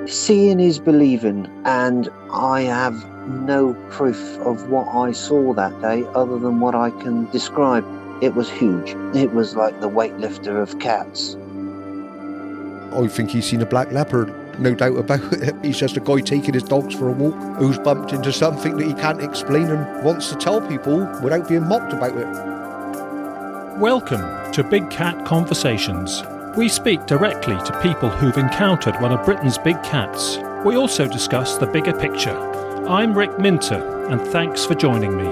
Seeing is believing, and I have no proof of what I saw that day other than what I can describe. It was huge. It was like the weightlifter of cats. I think he's seen a black leopard, no doubt about it. He's just a guy taking his dogs for a walk who's bumped into something that he can't explain and wants to tell people without being mocked about it. Welcome to Big Cat Conversations. We speak directly to people who've encountered one of Britain's big cats. We also discuss the bigger picture. I'm Rick Minter, and thanks for joining me.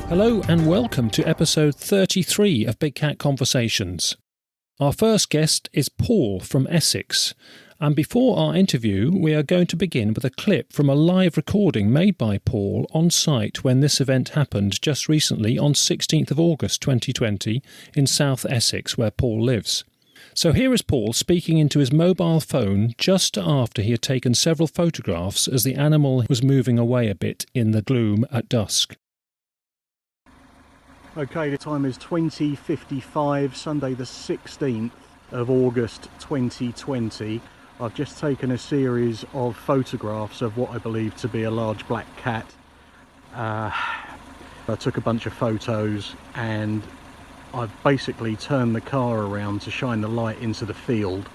Hello and welcome to episode 33 of Big Cat Conversations. Our first guest is Paul from Essex. And before our interview, we are going to begin with a clip from a live recording made by Paul on site when this event happened just recently on 16th of August 2020 in South Essex, where Paul lives. So here is Paul speaking into his mobile phone just after he had taken several photographs as the animal was moving away a bit in the gloom at dusk. Okay, the time is 20:55, Sunday the 16th of August 2020. I've just taken a series of photographs of what I believe to be a large black cat. I took a bunch of photos and I've basically turned the car around to shine the light into the field.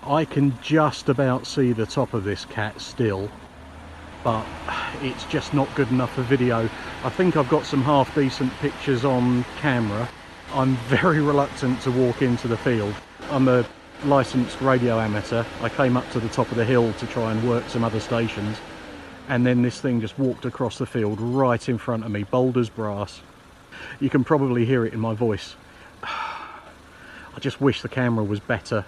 I can just about see the top of this cat still, but it's just not good enough for video. I think I've got some half decent pictures on camera. I'm very reluctant to walk into the field. I'm a licensed radio amateur. I came up to the top of the hill to try and work some other stations, and then this thing just walked across the field right in front of me, bold as brass. You can probably hear it in my voice. I just wish the camera was better.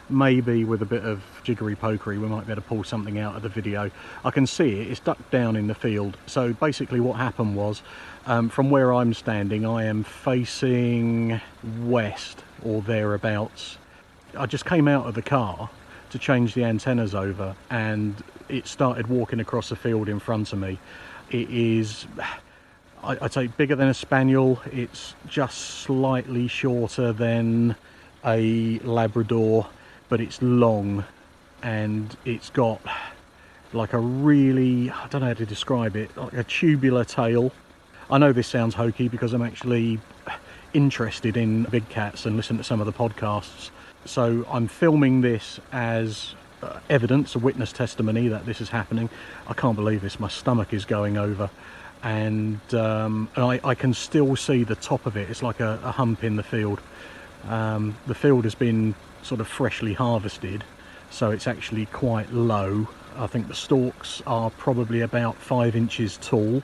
Maybe with a bit of jiggery pokery we might be able to pull something out of the video. I can see it's ducked down in the field. So basically what happened was, from where I'm standing, I am facing west or thereabouts. I just came out of the car to change the antennas over and it started walking across the field in front of me. It is, I'd say, bigger than a spaniel. It's just slightly shorter than a Labrador, but it's long and it's got like a really, I don't know how to describe it, like a tubular tail. I know this sounds hokey because I'm actually interested in big cats and listen to some of the podcasts. So I'm filming this as evidence, a witness testimony that this is happening. I can't believe this, my stomach is going over. And I can still see the top of it. It's like a hump in the field. The field has been sort of freshly harvested, so it's actually quite low. I think the stalks are probably about 5 inches tall.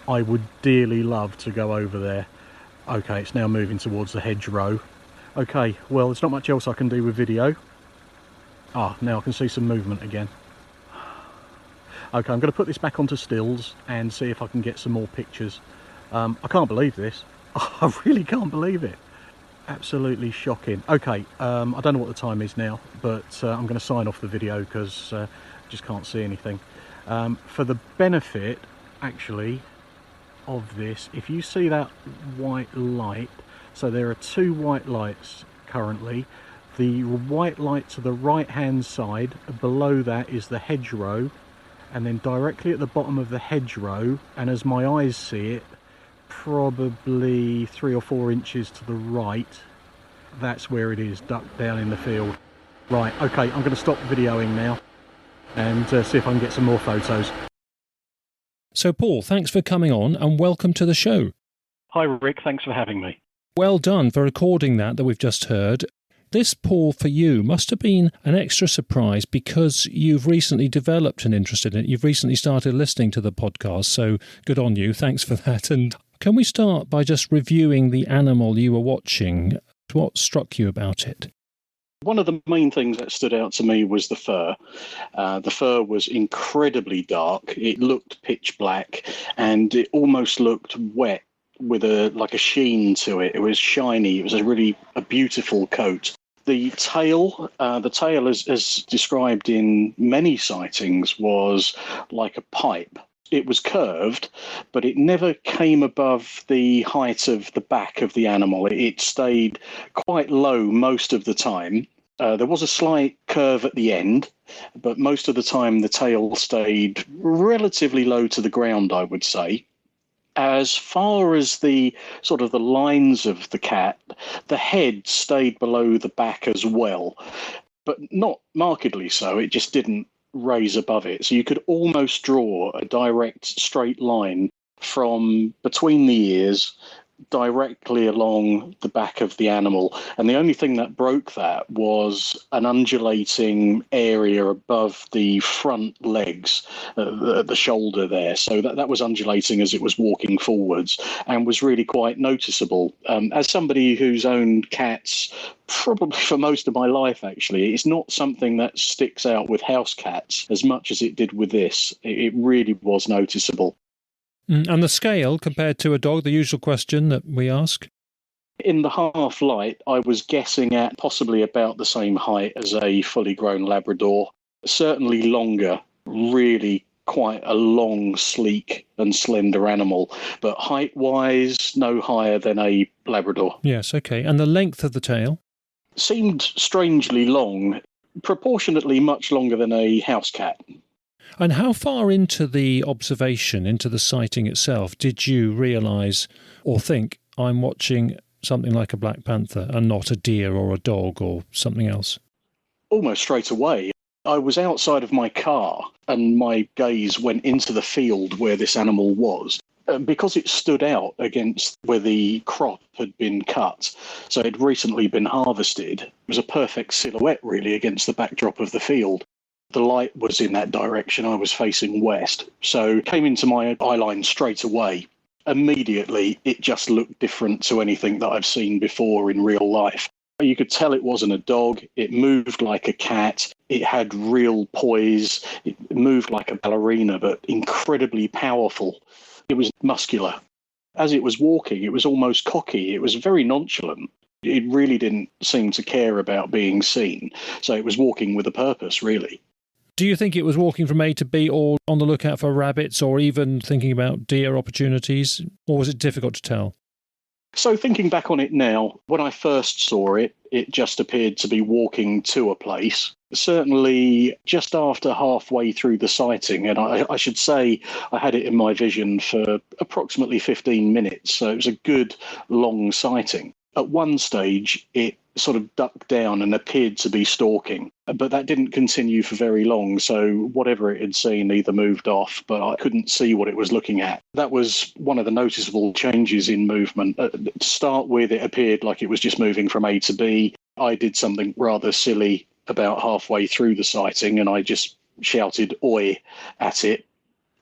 I would dearly love to go over there. Okay, it's now moving towards the hedgerow. Okay, well, there's not much else I can do with video. Now I can see some movement again. Okay, I'm going to put this back onto stills and see if I can get some more pictures. I can't believe this. I really can't believe it. Absolutely shocking. Okay, I don't know what the time is now, but I'm going to sign off the video because I just can't see anything. For the benefit, actually, of this, if you see that white light, so there are 2 white lights currently. The white light to the right hand side, below that is the hedgerow, and then directly at the bottom of the hedgerow, and as my eyes see it, probably 3 or 4 inches to the right, that's where it is, ducked down in the field. Right, okay, I'm going to stop videoing now and see if I can get some more photos. So Paul, thanks for coming on and welcome to the show. Hi Rick, thanks for having me. Well done for recording that we've just heard. This, Paul, for you must have been an extra surprise because you've recently developed an interest in it. You've recently started listening to the podcast, so good on you. Thanks for that. And can we start by just reviewing the animal you were watching? What struck you about it? One of the main things that stood out to me was the fur. The fur was incredibly dark. It looked pitch black and it almost looked wet with a sheen to it. It was shiny. It was a beautiful coat. The tail, as described in many sightings, was like a pipe. It was curved, but it never came above the height of the back of the animal. It stayed quite low most of the time. There was a slight curve at the end, but most of the time the tail stayed relatively low to the ground, I would say. As far as the sort of the lines of the cat, the head stayed below the back as well, but not markedly so. It just didn't raise above it. So you could almost draw a direct straight line from between the ears directly along the back of the animal. And the only thing that broke that was an undulating area above the front legs, the shoulder there. So that was undulating as it was walking forwards and was really quite noticeable. As somebody who's owned cats probably for most of my life, actually, it's not something that sticks out with house cats as much as it did with this. It really was noticeable. And the scale compared to a dog, the usual question that we ask? In the half light, I was guessing at possibly about the same height as a fully grown Labrador, certainly longer, really quite a long, sleek and slender animal, but height-wise, no higher than a Labrador. Yes, okay. And the length of the tail? Seemed strangely long, proportionately much longer than a house cat. And how far into the observation, into the sighting itself, did you realise or think, I'm watching something like a black panther and not a deer or a dog or something else? Almost straight away. I was outside of my car and my gaze went into the field where this animal was. Because it stood out against where the crop had been cut, so it had recently been harvested, it was a perfect silhouette really against the backdrop of the field. The light was in that direction. I was facing west. So it came into my eye line straight away. Immediately, it just looked different to anything that I've seen before in real life. You could tell it wasn't a dog. It moved like a cat. It had real poise. It moved like a ballerina, but incredibly powerful. It was muscular. As it was walking, it was almost cocky. It was very nonchalant. It really didn't seem to care about being seen. So it was walking with a purpose, really. Do you think it was walking from A to B or on the lookout for rabbits or even thinking about deer opportunities? Or was it difficult to tell? So thinking back on it now, when I first saw it, it just appeared to be walking to a place. Certainly just after halfway through the sighting, and I should say I had it in my vision for approximately 15 minutes, so it was a good long sighting. At one stage, it sort of ducked down and appeared to be stalking, but that didn't continue for very long, so whatever it had seen either moved off, but I couldn't see what it was looking at. That was one of the noticeable changes in movement. To start with, it appeared like it was just moving from A to B. I did something rather silly about halfway through the sighting, and I just shouted "Oi" at it,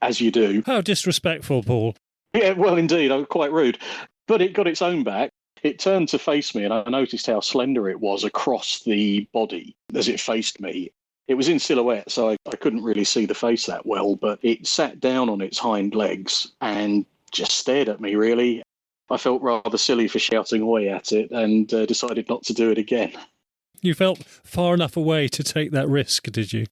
as you do. How disrespectful, Paul. Yeah, well, indeed, I was quite rude. But it got its own back. It turned to face me, and I noticed how slender it was across the body as it faced me. It was in silhouette, so I couldn't really see the face that well, but it sat down on its hind legs and just stared at me, really. I felt rather silly for shouting "Oi" at it and decided not to do it again. You felt far enough away to take that risk, did you?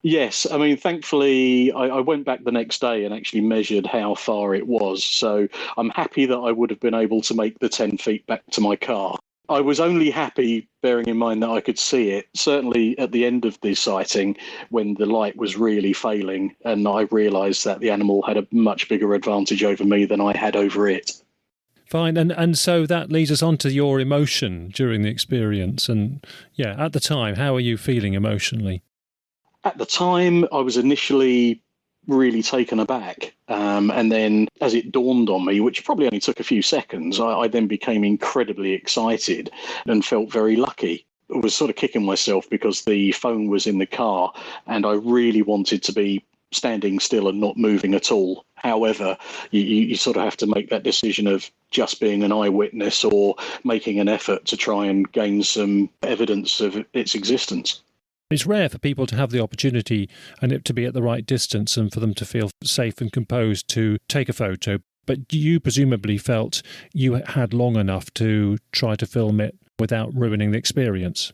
Yes, I mean, thankfully, I went back the next day and actually measured how far it was. So I'm happy that I would have been able to make the 10 feet back to my car. I was only happy, bearing in mind that I could see it, certainly at the end of the sighting, when the light was really failing, and I realised that the animal had a much bigger advantage over me than I had over it. Fine, and so that leads us on to your emotion during the experience. And yeah, at the time, how are you feeling emotionally? At the time, I was initially really taken aback. And then as it dawned on me, which probably only took a few seconds, I then became incredibly excited and felt very lucky. I was sort of kicking myself because the phone was in the car and I really wanted to be standing still and not moving at all. However, you sort of have to make that decision of just being an eyewitness or making an effort to try and gain some evidence of its existence. It's rare for people to have the opportunity and it to be at the right distance and for them to feel safe and composed to take a photo. But you presumably felt you had long enough to try to film it without ruining the experience.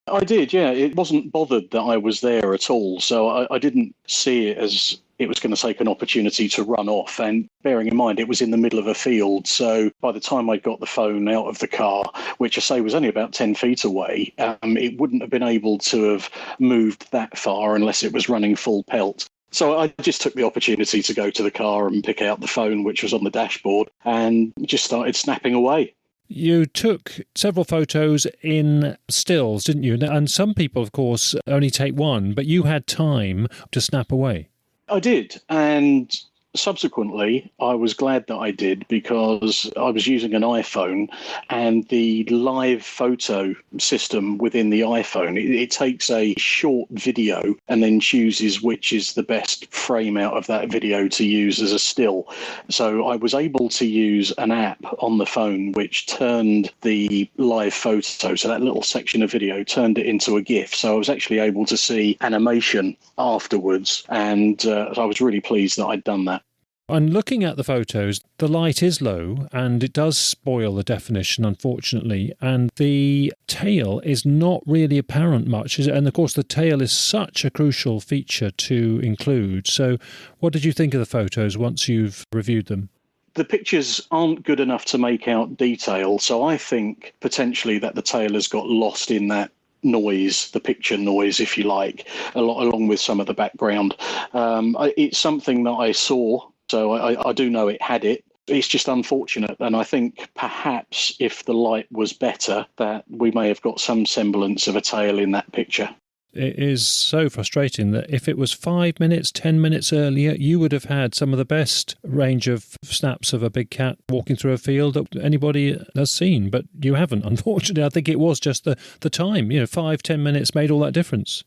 I did, yeah. It wasn't bothered that I was there at all, so I didn't see it as it was going to take an opportunity to run off. And bearing in mind, it was in the middle of a field. So by the time I got the phone out of the car, which I say was only about 10 feet away, it wouldn't have been able to have moved that far unless it was running full pelt. So I just took the opportunity to go to the car and pick out the phone, which was on the dashboard, and just started snapping away. You took several photos in stills, didn't you? And some people, of course, only take one, but you had time to snap away. I did, and subsequently, I was glad that I did, because I was using an iPhone, and the live photo system within the iPhone, it takes a short video and then chooses which is the best frame out of that video to use as a still. So I was able to use an app on the phone which turned the live photo, so that little section of video, turned it into a GIF. So I was actually able to see animation afterwards, and I was really pleased that I'd done that. And looking at the photos, the light is low and it does spoil the definition, unfortunately. And the tail is not really apparent much. And of course, the tail is such a crucial feature to include. So what did you think of the photos once you've reviewed them? The pictures aren't good enough to make out detail. So I think potentially that the tail has got lost in that noise, the picture noise, if you like, along with some of the background. It's something that I saw. So I do know it had it. It's just unfortunate. And I think perhaps if the light was better, that we may have got some semblance of a tail in that picture. It is so frustrating that if it was 5 minutes, 10 minutes earlier, you would have had some of the best range of snaps of a big cat walking through a field that anybody has seen. But you haven't, unfortunately. I think it was just the time. 5-10 minutes made all that difference.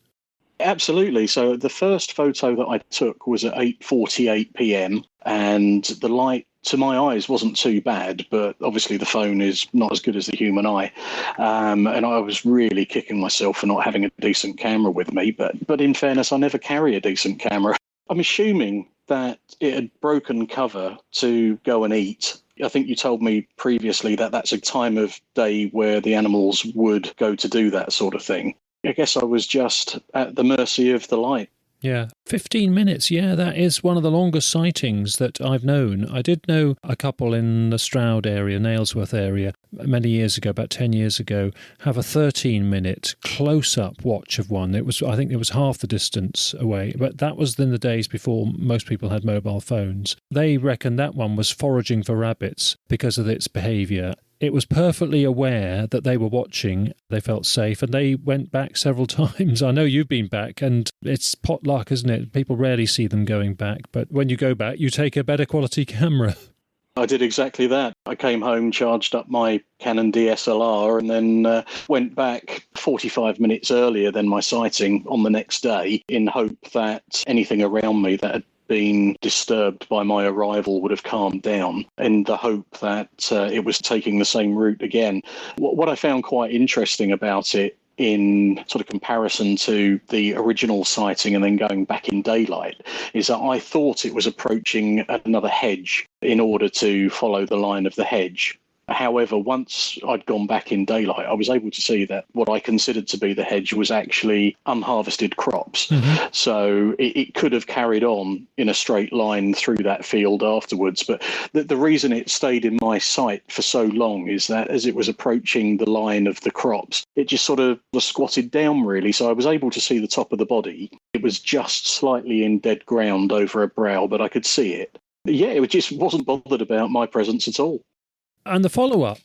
Absolutely. So the first photo that I took was at 8:48 p.m. and the light to my eyes wasn't too bad, but obviously the phone is not as good as the human eye. And I was really kicking myself for not having a decent camera with me. But in fairness, I never carry a decent camera. I'm assuming that it had broken cover to go and eat. I think you told me previously that that's a time of day where the animals would go to do that sort of thing. I guess I was just at the mercy of the light. Yeah, 15 minutes. Yeah, that is one of the longest sightings that I've known. I did know a couple in the Stroud area, Nailsworth area, many years ago, about 10 years ago, have a 13-minute close-up watch of one. I think it was half the distance away, but that was in the days before most people had mobile phones. They reckon that one was foraging for rabbits because of its behaviour. It was perfectly aware that they were watching. They felt safe, and they went back several times. I know you've been back, and it's pot luck, isn't it? People rarely see them going back, but when you go back, you take a better quality camera. I did exactly that. I came home, charged up my Canon DSLR, and then went back 45 minutes earlier than my sighting on the next day, in hope that anything around me that had been disturbed by my arrival would have calmed down, in the hope that it was taking the same route again. What I found quite interesting about it, in sort of comparison to the original sighting and then going back in daylight, is that I thought it was approaching another hedge in order to follow the line of the hedge. However, once I'd gone back in daylight, I was able to see that what I considered to be the hedge was actually unharvested crops. Mm-hmm. So it could have carried on in a straight line through that field afterwards. But the reason it stayed in my sight for so long is that as it was approaching the line of the crops, it just sort of was squatted down, really. So I was able to see the top of the body. It was just slightly in dead ground over a brow, but I could see it. Yeah, it just wasn't bothered about my presence at all. And the follow-up,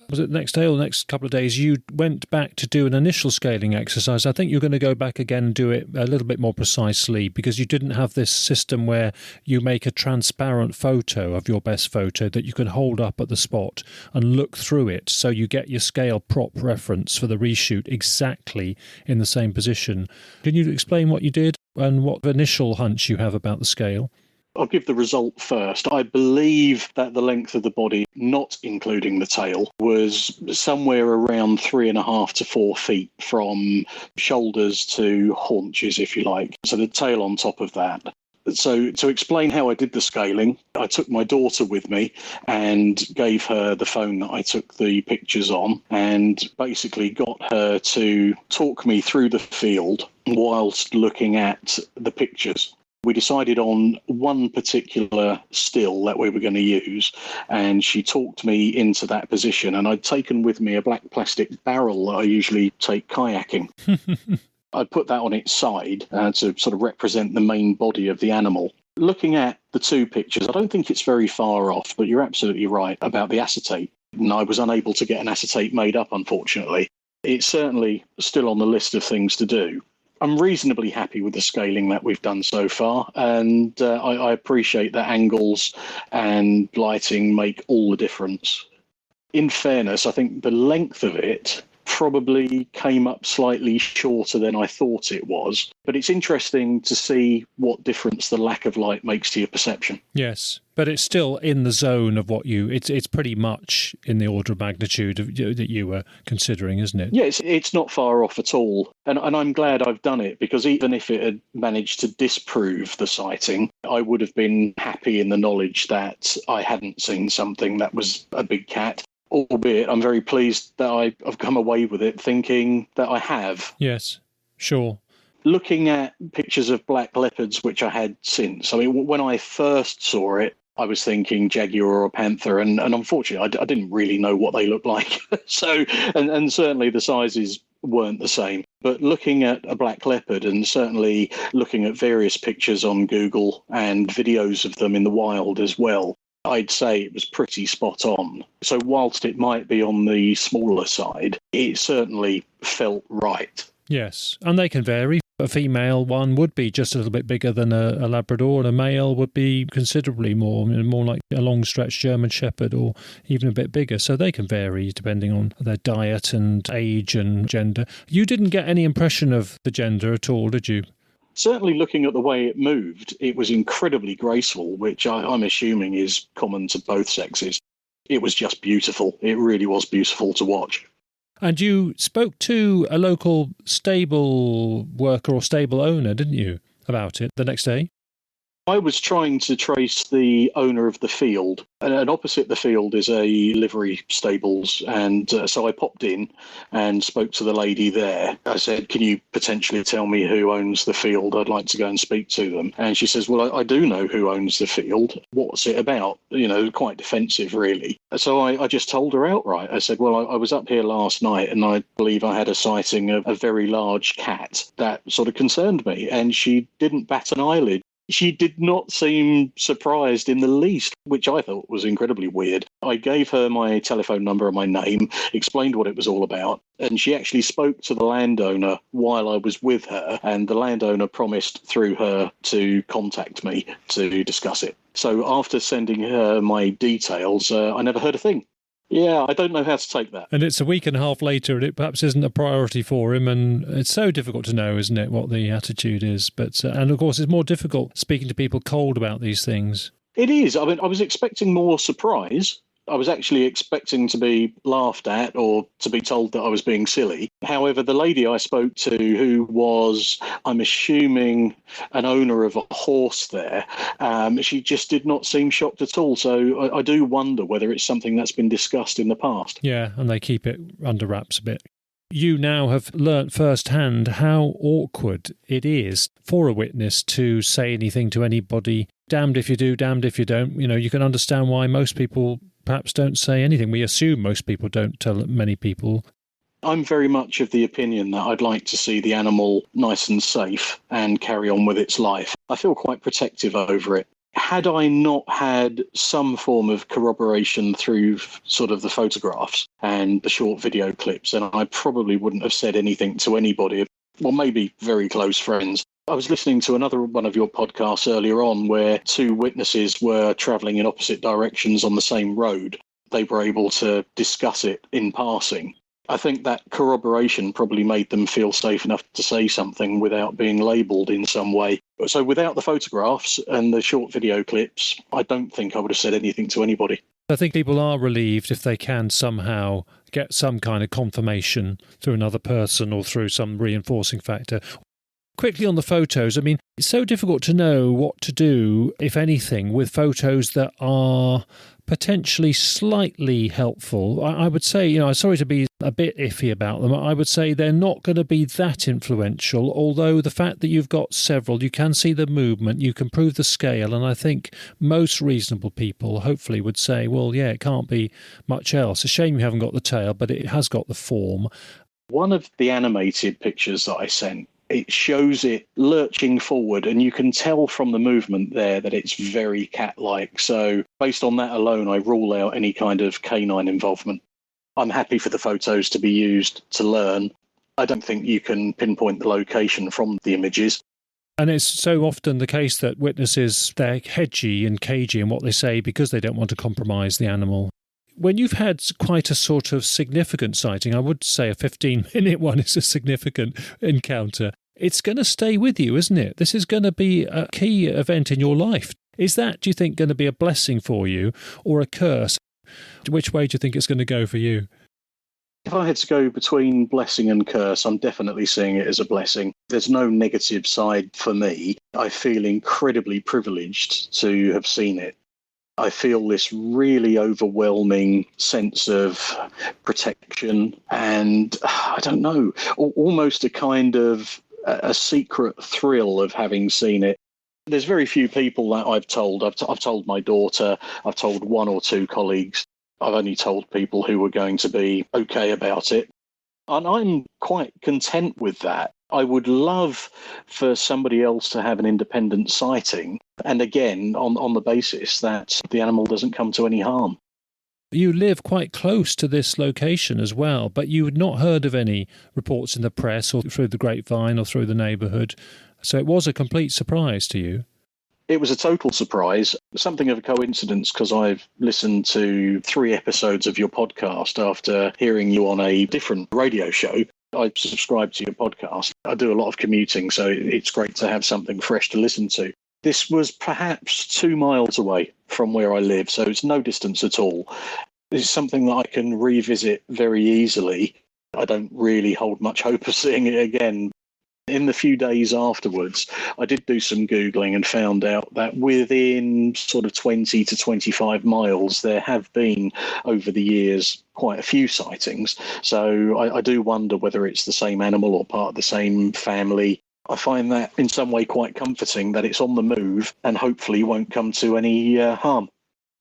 was it the next day or the next couple of days, you went back to do an initial scaling exercise. I think you're going to go back again and do it a little bit more precisely, because you didn't have this system where you make a transparent photo of your best photo that you can hold up at the spot and look through it, so you get your scale prop reference for the reshoot exactly in the same position. Can you explain what you did and what initial hunch you have about the scale? I'll give the result first. I believe that the length of the body, not including the tail, was somewhere around 3.5 to 4 feet from shoulders to haunches, if you like. So the tail on top of that. So to explain how I did the scaling, I took my daughter with me and gave her the phone that I took the pictures on, and basically got her to talk me through the field whilst looking at the pictures. We decided on one particular still that we were going to use, and she talked me into that position, and I'd taken with me a black plastic barrel that I usually take kayaking. I put that on its side to sort of represent the main body of the animal. Looking at the two pictures, I don't think it's very far off, but you're absolutely right about the acetate. And I was unable to get an acetate made up, unfortunately. It's certainly still on the list of things to do. I'm reasonably happy with the scaling that we've done so far, and I appreciate that angles and lighting make all the difference. In fairness, I think the length of it probably came up slightly shorter than I thought it was, but it's interesting to see what difference the lack of light makes to your perception. Yes, but it's still in the zone of what it's pretty much in the order of magnitude of, that you were considering, isn't it? Yeah, it's not far off at all. And I'm glad I've done it, because even if it had managed to disprove the sighting, I would have been happy in the knowledge that I hadn't seen something that was a big cat. Albeit, I'm very pleased that I've come away with it thinking that I have. Yes, sure. Looking at pictures of black leopards, which I had since, I mean, when I first saw it, I was thinking jaguar or panther, and unfortunately, I didn't really know what they looked like. So, and certainly the sizes weren't the same. But looking at a black leopard, and certainly looking at various pictures on Google and videos of them in the wild as well, I'd say it was pretty spot on. So whilst it might be on the smaller side, it certainly felt right. Yes, and they can vary. A female one would be just a little bit bigger than a Labrador, and a male would be considerably more like a long-stretched German Shepherd, or even a bit bigger. So they can vary depending on their diet and age and gender. You didn't get any impression of the gender at all, did you? Certainly looking at the way it moved, it was incredibly graceful, which I'm assuming is common to both sexes. It was just beautiful. It really was beautiful to watch. And you spoke to a local stable worker or stable owner, didn't you, about it the next day? I was trying to trace the owner of the field, and opposite the field is a livery stables, and so I popped in and spoke to the lady there. I said, can you potentially tell me who owns the field? I'd like to go and speak to them. And she says, well, I do know who owns the field. What's it about? Quite defensive, really. So I just told her outright. I said, well, I was up here last night, and I believe I had a sighting of a very large cat that sort of concerned me, and she didn't bat an eyelid. She did not seem surprised in the least, which I thought was incredibly weird. I gave her my telephone number and my name, explained what it was all about, and she actually spoke to the landowner while I was with her, and the landowner promised through her to contact me to discuss it. So after sending her my details, I never heard a thing. Yeah, I don't know how to take that. And it's a week and a half later, and it perhaps isn't a priority for him, and it's so difficult to know, isn't it, what the attitude is. But and of course, it's more difficult speaking to people cold about these things. It is. I mean, I was expecting more surprise. I was actually expecting to be laughed at or to be told that I was being silly. However, the lady I spoke to, who was, I'm assuming, an owner of a horse there, she just did not seem shocked at all. So I do wonder whether it's something that's been discussed in the past. Yeah, and they keep it under wraps a bit. You now have learnt firsthand how awkward it is for a witness to say anything to anybody. Damned if you do, damned if you don't. You can understand why most people perhaps don't say anything. We assume most people don't tell many people. I'm very much of the opinion that I'd like to see the animal nice and safe and carry on with its life. I feel quite protective over it. Had I not had some form of corroboration through sort of the photographs and the short video clips, then I probably wouldn't have said anything to anybody, well, maybe very close friends. I was listening to another one of your podcasts earlier on where two witnesses were travelling in opposite directions on the same road. They were able to discuss it in passing. I think that corroboration probably made them feel safe enough to say something without being labelled in some way. So without the photographs and the short video clips, I don't think I would have said anything to anybody. I think people are relieved if they can somehow get some kind of confirmation through another person or through some reinforcing factor. Quickly on the photos, I mean, it's so difficult to know what to do, if anything, with photos that are potentially slightly helpful. I would say, I'm sorry to be a bit iffy about them. I would say they're not going to be that influential, although the fact that you've got several, you can see the movement, you can prove the scale, and I think most reasonable people hopefully would say, well, yeah, it can't be much else. A shame you haven't got the tail, but it has got the form. One of the animated pictures that I sent, it shows it lurching forward, and you can tell from the movement there that it's very cat-like. So based on that alone, I rule out any kind of canine involvement. I'm happy for the photos to be used to learn. I don't think you can pinpoint the location from the images. And it's so often the case that witnesses, they're hedgy and cagey in what they say because they don't want to compromise the animal. When you've had quite a sort of significant sighting, I would say a 15-minute one is a significant encounter, it's going to stay with you, isn't it? This is going to be a key event in your life. Is that, do you think, going to be a blessing for you or a curse? Which way do you think it's going to go for you? If I had to go between blessing and curse, I'm definitely seeing it as a blessing. There's no negative side for me. I feel incredibly privileged to have seen it. I feel this really overwhelming sense of protection and, I don't know, almost a kind of a secret thrill of having seen it. There's very few people that I've told. I've told my daughter, I've told one or two colleagues. I've only told people who were going to be okay about it. And I'm quite content with that. I would love for somebody else to have an independent sighting. And again, on the basis that the animal doesn't come to any harm. You live quite close to this location as well, but you had not heard of any reports in the press or through the grapevine or through the neighbourhood. So it was a complete surprise to you. It was a total surprise, something of a coincidence, because I've listened to 3 episodes of your podcast after hearing you on a different radio show. I subscribe to your podcast. I do a lot of commuting, so it's great to have something fresh to listen to. This was perhaps 2 miles away from where I live, so it's no distance at all. It's something that I can revisit very easily. I don't really hold much hope of seeing it again. In the few days afterwards, I did do some Googling and found out that within sort of 20 to 25 miles, there have been, over the years, quite a few sightings. So I do wonder whether it's the same animal or part of the same family. I find that in some way quite comforting that it's on the move and hopefully won't come to any harm.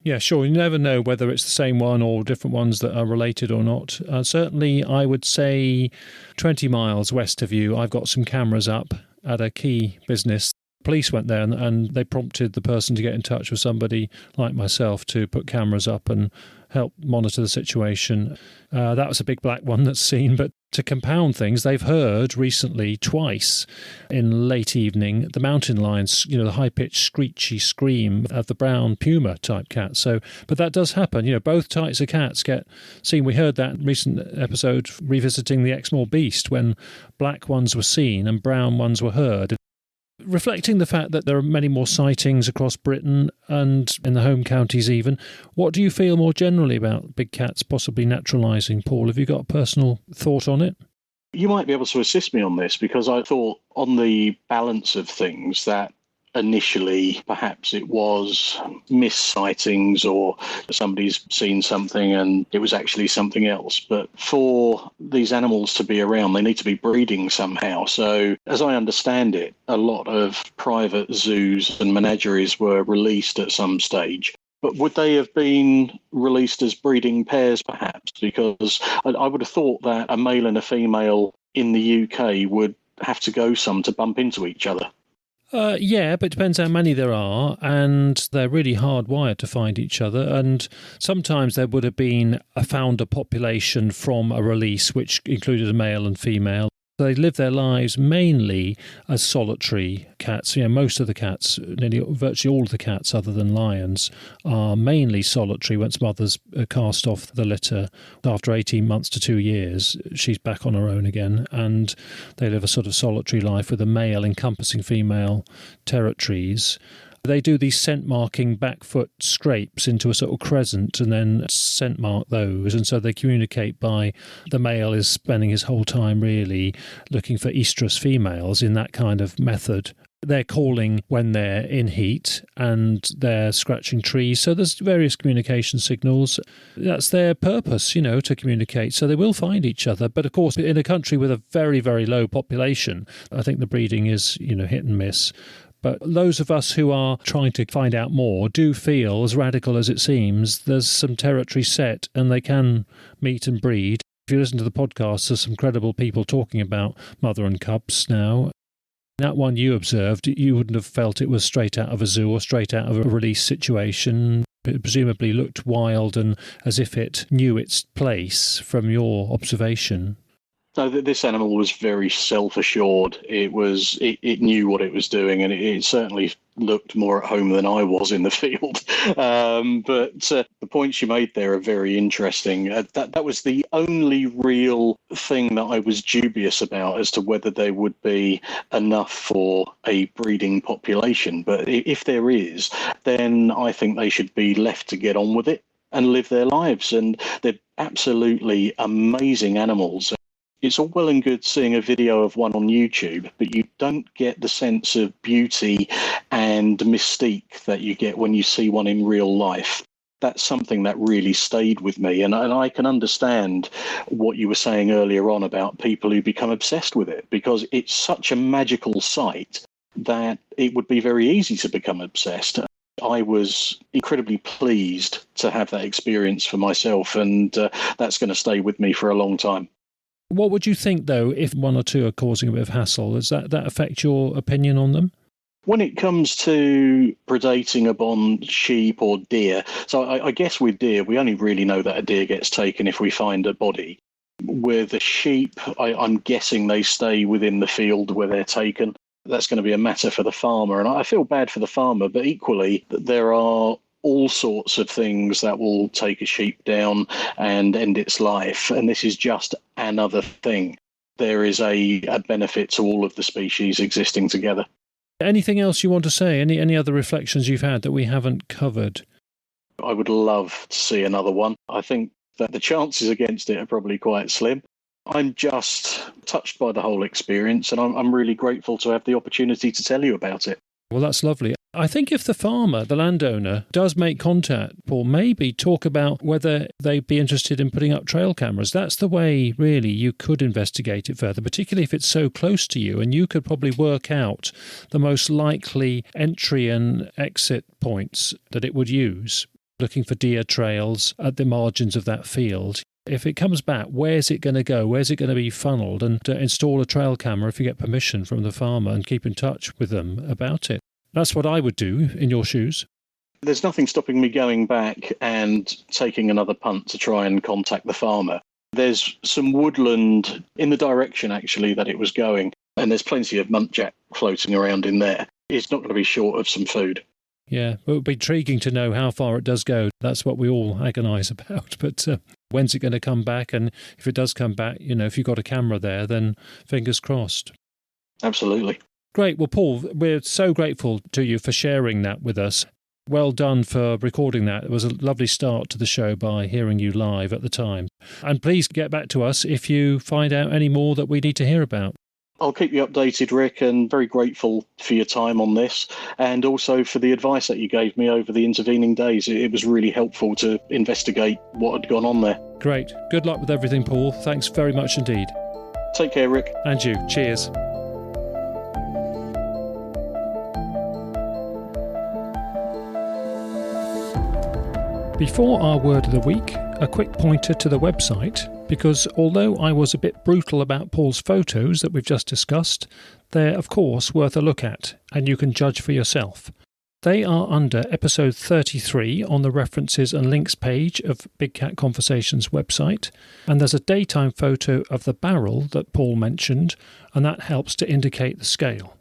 Yeah, sure. You never know whether it's the same one or different ones that are related or not. Certainly, I would say 20 miles west of you, I've got some cameras up at a key business. Police went there and they prompted the person to get in touch with somebody like myself to put cameras up and help monitor the situation. That was a big black one that's seen, but to compound things, they've heard recently twice in late evening the mountain lions, the high-pitched screechy scream of the brown puma type cat. So, but that does happen. Both types of cats get seen. We heard that recent episode revisiting the Exmoor beast when black ones were seen and brown ones were heard. Reflecting the fact that there are many more sightings across Britain and in the home counties even, what do you feel more generally about big cats possibly naturalising, Paul? Have you got a personal thought on it? You might be able to assist me on this, because I thought on the balance of things that initially perhaps it was missed sightings or somebody's seen something and it was actually something else. But for these animals to be around, they need to be breeding somehow. So as I understand it, a lot of private zoos and menageries were released at some stage. But would they have been released as breeding pairs perhaps? Because I would have thought that a male and a female in the UK would have to go some to bump into each other. Yeah, but it depends how many there are, and they're really hardwired to find each other. And sometimes there would have been a founder population from a release which included a male and female. They live their lives mainly as solitary cats. Most of the cats, virtually all of the cats other than lions, are mainly solitary. Once mothers cast off the litter after 18 months to 2 years, she's back on her own again, and they live a sort of solitary life with a male encompassing female territories. They do these scent marking back foot scrapes into a sort of crescent and then scent mark those. And so they communicate by the male is spending his whole time really looking for estrus females in that kind of method. They're calling when they're in heat and they're scratching trees. So there's various communication signals. That's their purpose, to communicate. So they will find each other. But of course, in a country with a very, very low population, I think the breeding is, hit and miss. But those of us who are trying to find out more do feel, as radical as it seems, there's some territory set and they can meet and breed. If you listen to the podcast, there's some credible people talking about mother and cubs now. That one you observed, you wouldn't have felt it was straight out of a zoo or straight out of a release situation. It presumably looked wild and as if it knew its place from your observation. No, this animal was very self-assured. It knew what it was doing, and it certainly looked more at home than I was in the field. But the points you made there are very interesting. That was the only real thing that I was dubious about as to whether there would be enough for a breeding population. But if there is, then I think they should be left to get on with it and live their lives. And they're absolutely amazing animals. It's all well and good seeing a video of one on YouTube, but you don't get the sense of beauty and mystique that you get when you see one in real life. That's something that really stayed with me. And I can understand what you were saying earlier on about people who become obsessed with it, because it's such a magical sight that it would be very easy to become obsessed. I was incredibly pleased to have that experience for myself, and that's going to stay with me for a long time. What would you think, though, if one or two are causing a bit of hassle? Does that affect your opinion on them? When it comes to predating upon sheep or deer, so I guess with deer, we only really know that a deer gets taken if we find a body. With a sheep, I'm guessing they stay within the field where they're taken. That's going to be a matter for the farmer. And I feel bad for the farmer, but equally, there are all sorts of things that will take a sheep down and end its life. And this is just another thing. There is a benefit to all of the species existing together. Anything else you want to say? Any other reflections you've had that we haven't covered? I would love to see another one. I think that the chances against it are probably quite slim. I'm just touched by the whole experience, and I'm really grateful to have the opportunity to tell you about it. Well, that's lovely. I think if the farmer, the landowner, does make contact, Paul, maybe talk about whether they'd be interested in putting up trail cameras. That's the way, really, you could investigate it further, particularly if it's so close to you, and you could probably work out the most likely entry and exit points that it would use, looking for deer trails at the margins of that field. If it comes back, where's it going to go? Where's it going to be funneled? And install a trail camera if you get permission from the farmer and keep in touch with them about it. That's what I would do in your shoes. There's nothing stopping me going back and taking another punt to try and contact the farmer. There's some woodland in the direction, actually, that it was going, and there's plenty of muntjac floating around in there. It's not going to be short of some food. Yeah, it would be intriguing to know how far it does go. That's what we all agonise about. But when's it going to come back? And if it does come back, if you've got a camera there, then fingers crossed. Absolutely. Great. Well, Paul, we're so grateful to you for sharing that with us. Well done for recording that. It was a lovely start to the show by hearing you live at the time. And please get back to us if you find out any more that we need to hear about. I'll keep you updated, Rick, and very grateful for your time on this, and also for the advice that you gave me over the intervening days. It was really helpful to investigate what had gone on there. Great. Good luck with everything, Paul. Thanks very much indeed. Take care, Rick. And you. Cheers. Before our word of the week, a quick pointer to the website, because although I was a bit brutal about Paul's photos that we've just discussed, they're of course worth a look at, and you can judge for yourself. They are under episode 33 on the references and links page of Big Cat Conversations website, and there's a daytime photo of the barrel that Paul mentioned, and that helps to indicate the scale.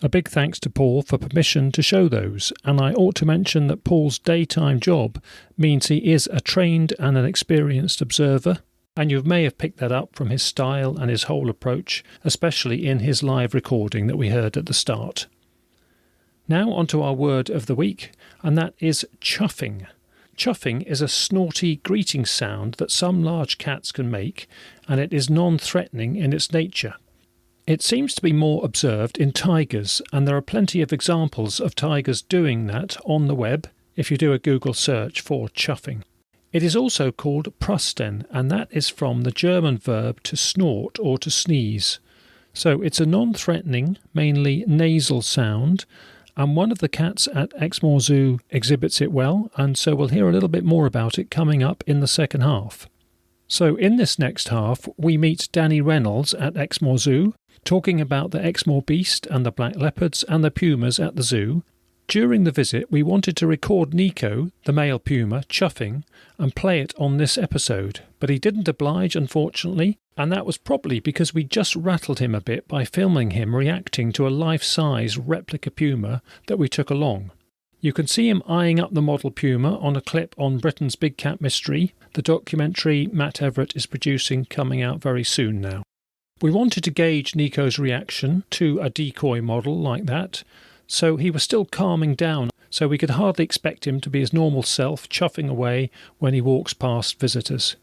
A big thanks to Paul for permission to show those, and I ought to mention that Paul's daytime job means he is a trained and an experienced observer, and you may have picked that up from his style and his whole approach, especially in his live recording that we heard at the start. Now onto our word of the week, and that is chuffing. Chuffing is a snorty greeting sound that some large cats can make, and it is non-threatening in its nature. It seems to be more observed in tigers, and there are plenty of examples of tigers doing that on the web if you do a Google search for chuffing. It is also called prusten, and that is from the German verb to snort or to sneeze. So it's a non-threatening, mainly nasal sound, and one of the cats at Exmoor Zoo exhibits it well, and so we'll hear a little bit more about it coming up in the second half. So in this next half, we meet Danny Reynolds at Exmoor Zoo, talking about the Exmoor beast and the black leopards and the pumas at the zoo. During the visit, we wanted to record Nico, the male puma, chuffing, and play it on this episode, but he didn't oblige, unfortunately, and that was probably because we just rattled him a bit by filming him reacting to a life-size replica puma that we took along. You can see him eyeing up the model puma on a clip on Britain's Big Cat Mystery, the documentary Matt Everett is producing, coming out very soon now. We wanted to gauge Nico's reaction to a decoy model like that, so he was still calming down, so we could hardly expect him to be his normal self, chuffing away when he walks past visitors.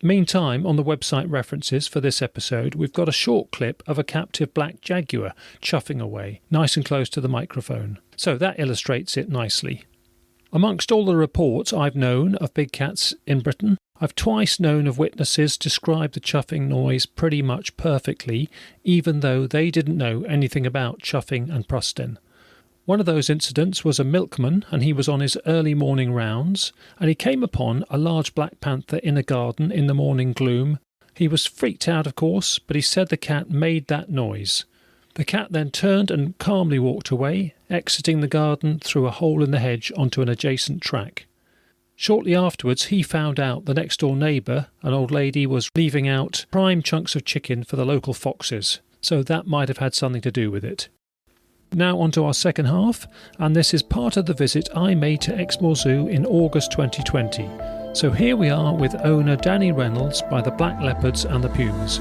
Meantime, on the website references for this episode, we've got a short clip of a captive black jaguar chuffing away, nice and close to the microphone. So that illustrates it nicely. Amongst all the reports I've known of big cats in Britain, I've twice known of witnesses describe the chuffing noise pretty much perfectly, even though they didn't know anything about chuffing and prusten. One of those incidents was a milkman, and he was on his early morning rounds, and he came upon a large black panther in a garden in the morning gloom. He was freaked out, of course, but he said the cat made that noise. The cat then turned and calmly walked away, exiting the garden through a hole in the hedge onto an adjacent track. Shortly afterwards, he found out the next-door neighbour, an old lady, was leaving out prime chunks of chicken for the local foxes, so that might have had something to do with it. Now on to our second half, and this is part of the visit I made to Exmoor Zoo in August 2020. So here we are with owner Danny Reynolds by the black leopards and the pumas.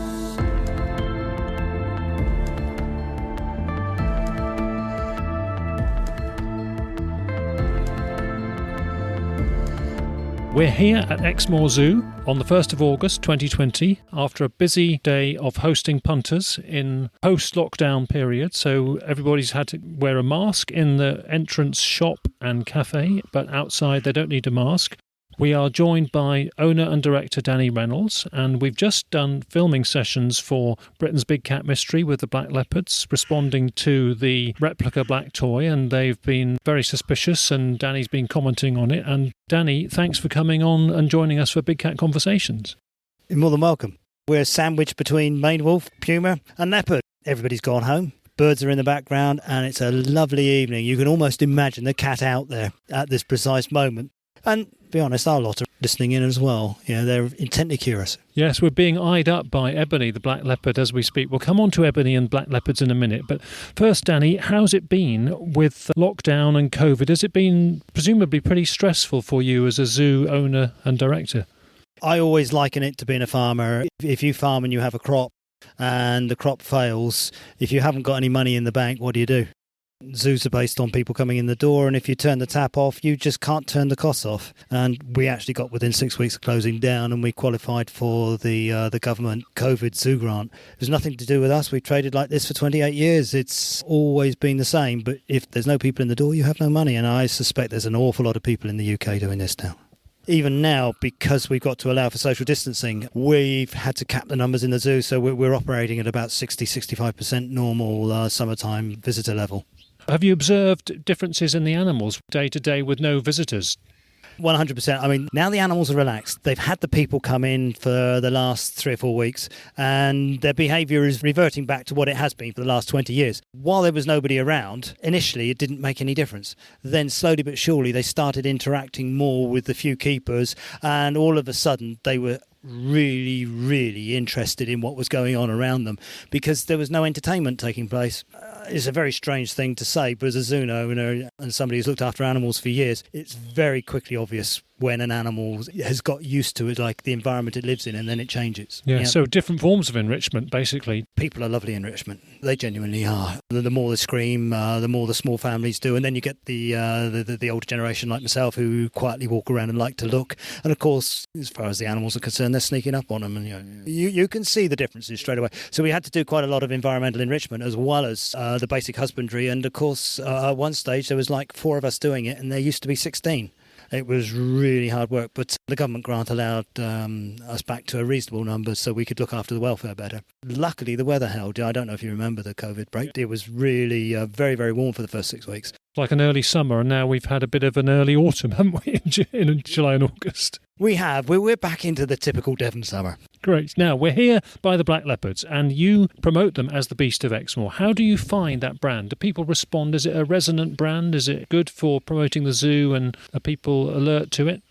We're here at Exmoor Zoo on the 1st of August 2020 after a busy day of hosting punters in post-lockdown period. So everybody's had to wear a mask in the entrance shop and cafe, but outside they don't need a mask. We are joined by owner and director Danny Reynolds, and we've just done filming sessions for Britain's Big Cat Mystery with the black leopards, responding to the replica black toy, and they've been very suspicious, and Danny's been commenting on it. And Danny, thanks for coming on and joining us for Big Cat Conversations. You're more than welcome. We're sandwiched between Maine wolf, puma and leopard. Everybody's gone home. Birds are in the background, and it's a lovely evening. You can almost imagine the cat out there at this precise moment. And to be honest, our lot are listening in as well. You know, they're intently curious. Yes, we're being eyed up by Ebony, the black leopard, as we speak. We'll come on to Ebony and black leopards in a minute. But first, Danny, how's it been with lockdown and COVID? Has it been presumably pretty stressful for you as a zoo owner and director? I always liken it to being a farmer. If you farm and you have a crop and the crop fails, if you haven't got any money in the bank, what do? Zoos are based on people coming in the door, and if you turn the tap off, you just can't turn the costs off. And we actually got within 6 weeks of closing down, and we qualified for the government COVID zoo grant. There's nothing to do with us. We've traded like this for 28 years. It's always been the same. But if there's no people in the door, you have no money. And I suspect there's an awful lot of people in the UK doing this now. Even now, because we've got to allow for social distancing, we've had to cap the numbers in the zoo, so we're operating at about 60-65% normal summertime visitor level. Have you observed differences in the animals day to day with no visitors? 100%. I mean, now the animals are relaxed. They've had the people come in for the last 3 or 4 weeks, and their behaviour is reverting back to what it has been for the last 20 years. While there was nobody around, initially it didn't make any difference. Then slowly but surely they started interacting more with the few keepers, and all of a sudden they were really interested in what was going on around them because there was no entertainment taking place. It's a very strange thing to say, but as a zoo owner and somebody who's looked after animals for years, it's very quickly obvious when an animal has got used to it, like the environment it lives in, and then it changes. Yeah, so different forms of enrichment, basically. People are lovely enrichment. They genuinely are. The more they scream, the more the small families do. And then you get the older generation like myself who quietly walk around and like to look. And of course, as far as the animals are concerned, they're sneaking up on them. And you can see the differences straight away. So we had to do quite a lot of environmental enrichment as well as the basic husbandry. And of course, at one stage, there was like 4 of us doing it, and there used to be 16. It was really hard work, but the government grant allowed us back to a reasonable number so we could look after the welfare better. Luckily, the weather held. I don't know if you remember the COVID break. It was really very, very warm for the first 6 weeks. Like an early summer, and now we've had a bit of an early autumn, haven't we, in July and August? We have. We're back into the typical Devon summer. Great. Now, we're here by the Black Leopards, and you promote them as the Beast of Exmoor. How do you find that brand? Do people respond? Is it a resonant brand? Is it good for promoting the zoo, and are people alert to it?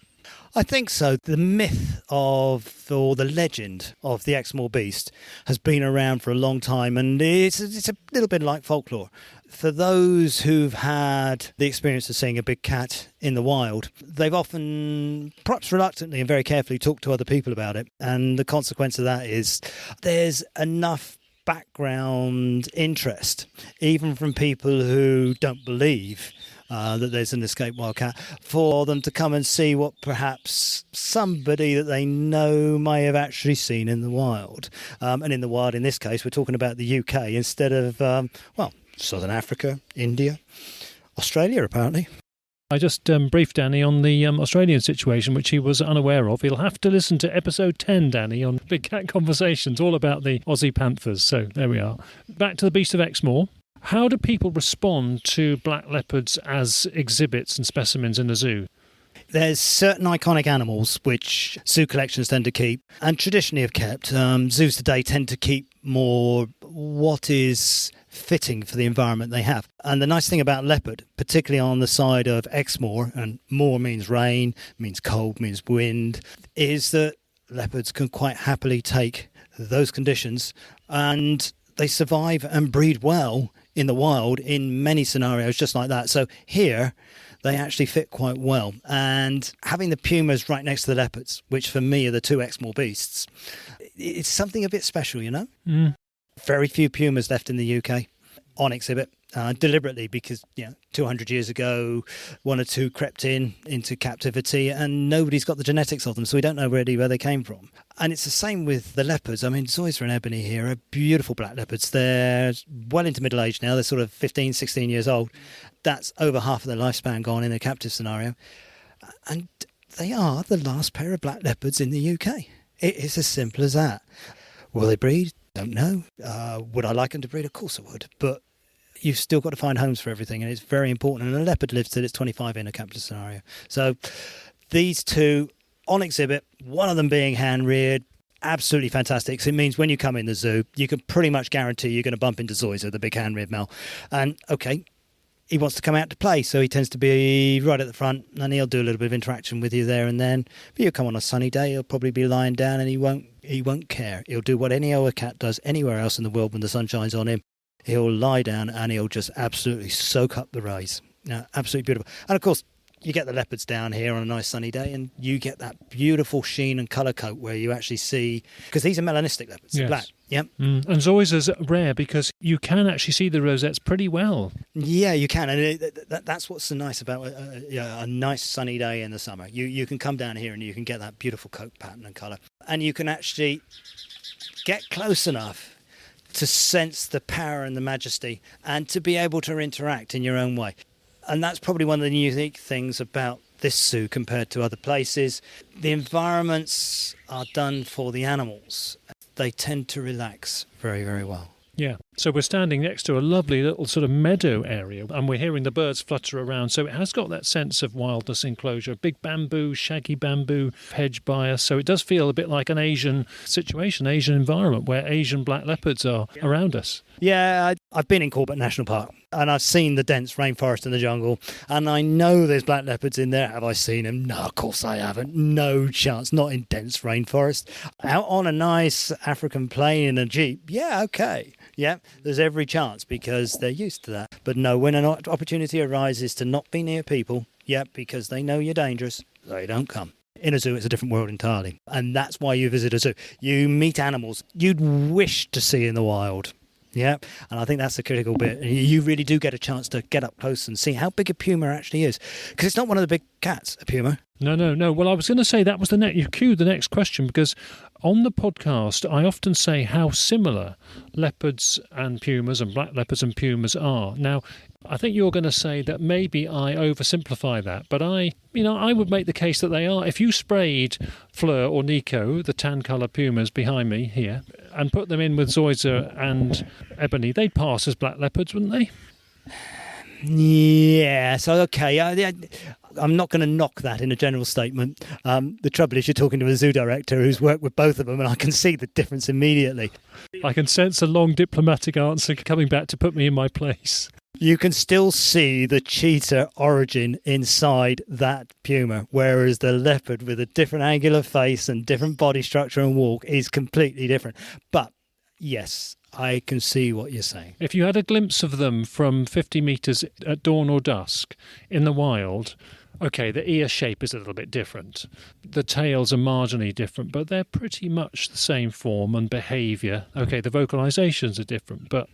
I think so. The myth or the legend of the Exmoor Beast has been around for a long time, and it's a little bit like folklore. For those who've had the experience of seeing a big cat in the wild, they've often, perhaps reluctantly and very carefully, talked to other people about it. And the consequence of that is there's enough background interest, even from people who don't believe that there's an escaped wildcat, for them to come and see what perhaps somebody that they know may have actually seen in the wild. And in the wild, in this case, we're talking about the UK instead of, Southern Africa, India, Australia, apparently. I just briefed Danny on the Australian situation, which he was unaware of. He'll have to listen to episode 10, Danny, on Big Cat Conversations, all about the Aussie panthers. So there we are. Back to the Beast of Exmoor. How do people respond to black leopards as exhibits and specimens in the zoo? There's certain iconic animals which zoo collections tend to keep and traditionally have kept. Zoos today tend to keep more what is fitting for the environment they have. And the nice thing about leopard, particularly on the side of Exmoor, and moor means rain, means cold, means wind, is that leopards can quite happily take those conditions and they survive and breed well in the wild in many scenarios just like that. So here they actually fit quite well. And having the pumas right next to the leopards, which for me are the 2 Exmoor beasts, it's something a bit special, you know? Mm. Very few pumas left in the UK on exhibit, deliberately, because 200 years ago 1 or 2 crept into captivity and nobody's got the genetics of them, so we don't know really where they came from. And it's the same with the leopards. I mean, Zoysia and Ebony here are beautiful black leopards. They're well into middle age now. They're sort of 15, 16 years old. That's over half of their lifespan gone in a captive scenario. And they are the last pair of black leopards in the UK. It is as simple as that. Will they breed? Don't know. Would I like them to breed? Of course I would. But you've still got to find homes for everything, and it's very important. And a leopard lives till it's 25 in a captive scenario. So these 2 on exhibit, one of them being hand-reared, absolutely fantastic. So it means when you come in the zoo, you can pretty much guarantee you're going to bump into Zoysia, the big hand-reared male. And, okay, he wants to come out to play, so he tends to be right at the front, and he'll do a little bit of interaction with you there and then. But you'll come on a sunny day, he'll probably be lying down, and he won't care. He'll do what any other cat does anywhere else in the world when the sun shines on him. He'll lie down, and he'll just absolutely soak up the rays. Absolutely beautiful. And, of course, you get the leopards down here on a nice sunny day, and you get that beautiful sheen and colour coat where you actually see, because these are melanistic leopards, yes. Black. Yep. And Zoysia's rare because you can actually see the rosettes pretty well. Yeah, you can, and that's what's so nice about a nice sunny day in the summer. You can come down here and you can get that beautiful coat pattern and colour, and you can actually get close enough to sense the power and the majesty and to be able to interact in your own way. And that's probably one of the unique things about this zoo compared to other places. The environments are done for the animals. They tend to relax very, very well. Yeah, so we're standing next to a lovely little sort of meadow area, and we're hearing the birds flutter around, so it has got that sense of wildness enclosure, big bamboo, shaggy bamboo hedge by us, so it does feel a bit like an Asian situation, Asian environment, where Asian black leopards are around us. Yeah, I've been in Corbett National Park, and I've seen the dense rainforest in the jungle, and I know there's black leopards in there. Have I seen them? No, of course I haven't. No chance. Not in dense rainforest. Out on a nice African plain in a Jeep, yeah, okay. Yeah, there's every chance because they're used to that. But no, when an opportunity arises to not be near people, yeah, because they know you're dangerous, they don't come. In a zoo, it's a different world entirely. And that's why you visit a zoo. You meet animals you'd wish to see in the wild. Yeah, and I think that's the critical bit. You really do get a chance to get up close and see how big a puma actually is. Because it's not one of the big cats, a puma. No. Well, I was going to say that was the next. You cued the next question, because on the podcast, I often say how similar leopards and pumas and black leopards and pumas are. Now, I think you're going to say that maybe I oversimplify that, but I would make the case that they are. If you sprayed Fleur or Nico, the tan colour pumas behind me here, and put them in with Zoysia and Ebony, they'd pass as black leopards, wouldn't they? Yeah, so okay. I'm not going to knock that in a general statement. The trouble is you're talking to a zoo director who's worked with both of them, and I can see the difference immediately. I can sense a long diplomatic answer coming back to put me in my place. You can still see the cheetah origin inside that puma, whereas the leopard with a different angular face and different body structure and walk is completely different. But yes, I can see what you're saying. If you had a glimpse of them from 50 metres at dawn or dusk in the wild, okay, the ear shape is a little bit different. The tails are marginally different, but they're pretty much the same form and behaviour. Okay, the vocalisations are different, but...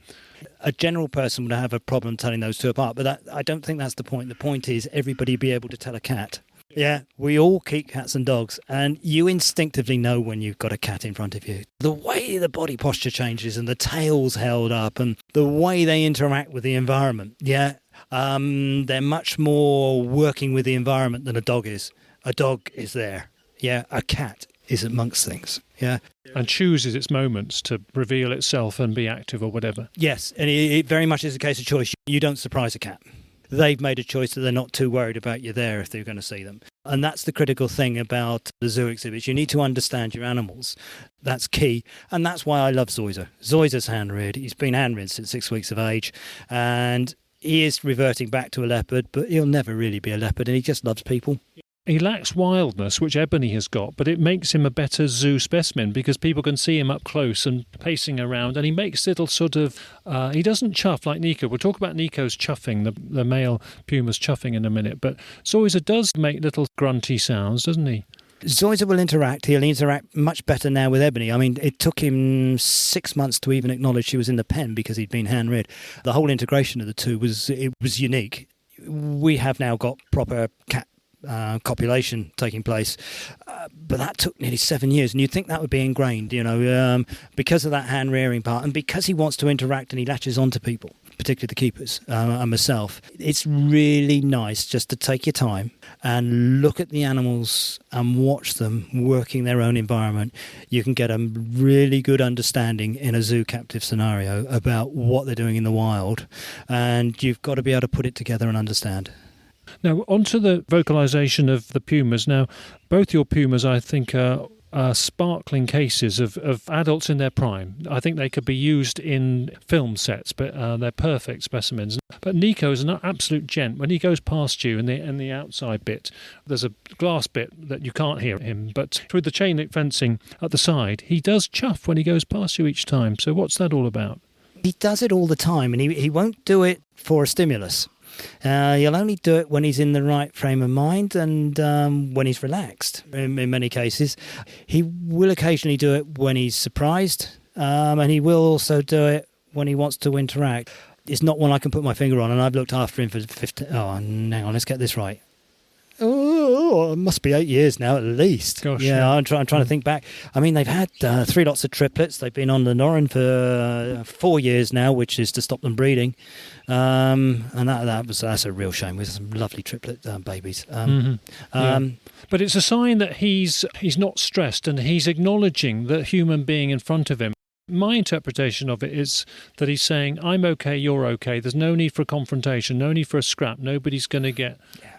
A general person would have a problem telling those two apart, but I don't think that's the point. The point is everybody be able to tell a cat. Yeah, we all keep cats and dogs, and you instinctively know when you've got a cat in front of you. The way the body posture changes and the tail's held up and the way they interact with the environment, yeah, they're much more working with the environment than a dog is. A dog is there. Yeah, a cat is amongst things. Yeah. And chooses its moments to reveal itself and be active or whatever. Yes, and it very much is a case of choice. You don't surprise a cat. They've made a choice that they're not too worried about you there if they're going to see them. And that's the critical thing about the zoo exhibits. You need to understand your animals. That's key. And that's why I love Zoysia. Zoysia's hand-reared. He's been hand-reared since 6 weeks of age. And he is reverting back to a leopard, but he'll never really be a leopard, and he just loves people. He lacks wildness, which Ebony has got, but it makes him a better zoo specimen because people can see him up close and pacing around, and he makes little sort of... he doesn't chuff like Nico. We'll talk about Nico's chuffing, the male puma's chuffing in a minute, but Zoysia does make little grunty sounds, doesn't he? Zoysia will interact. He'll interact much better now with Ebony. I mean, it took him 6 months to even acknowledge she was in the pen because he'd been hand-reared. The whole integration of the two was unique. We have now got proper cat copulation taking place, but that took nearly 7 years, and you'd think that would be ingrained, because of that hand rearing part, and because he wants to interact and he latches onto people, particularly the keepers and myself. It's really nice just to take your time and look at the animals and watch them working their own environment. You can get a really good understanding in a zoo captive scenario about what they're doing in the wild, and you've got to be able to put it together and understand. Now, onto the vocalisation of the pumas. Now, both your pumas, I think, are sparkling cases of adults in their prime. I think they could be used in film sets, but they're perfect specimens. But Nico is an absolute gent. When he goes past you in the outside bit, there's a glass bit that you can't hear him, but through the chain link fencing at the side, he does chuff when he goes past you each time. So what's that all about? He does it all the time, and he won't do it for a stimulus. He'll only do it when he's in the right frame of mind and when he's relaxed, in many cases. He will occasionally do it when he's surprised, and he will also do it when he wants to interact. It's not one I can put my finger on, and I've looked after him for 15... Oh, hang on, let's get this right. Oh, it must be 8 years now at least. Gosh, yeah. I'm trying to think back. I mean, they've had 3 lots of triplets. They've been on the Norrin for 4 years now, which is to stop them breeding. And that's a real shame. With some lovely triplet babies. But it's a sign that he's not stressed and he's acknowledging the human being in front of him. My interpretation of it is that he's saying, I'm okay, you're okay. There's no need for a confrontation, no need for a scrap. Nobody's going to get... Yeah.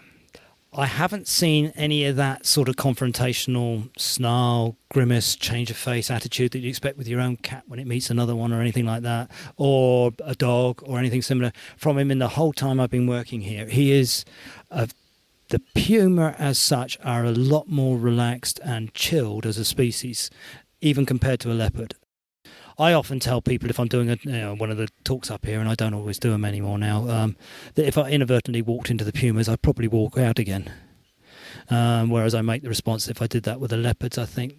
I haven't seen any of that sort of confrontational snarl, grimace, change of face attitude that you expect with your own cat when it meets another one or anything like that, or a dog or anything similar from him in the whole time I've been working here. He is... the puma as such are a lot more relaxed and chilled as a species, even compared to a leopard. I often tell people if I'm doing one of the talks up here, and I don't always do them anymore now, that if I inadvertently walked into the pumas, I'd probably walk out again. Whereas I make the response, if I did that with the leopards, I think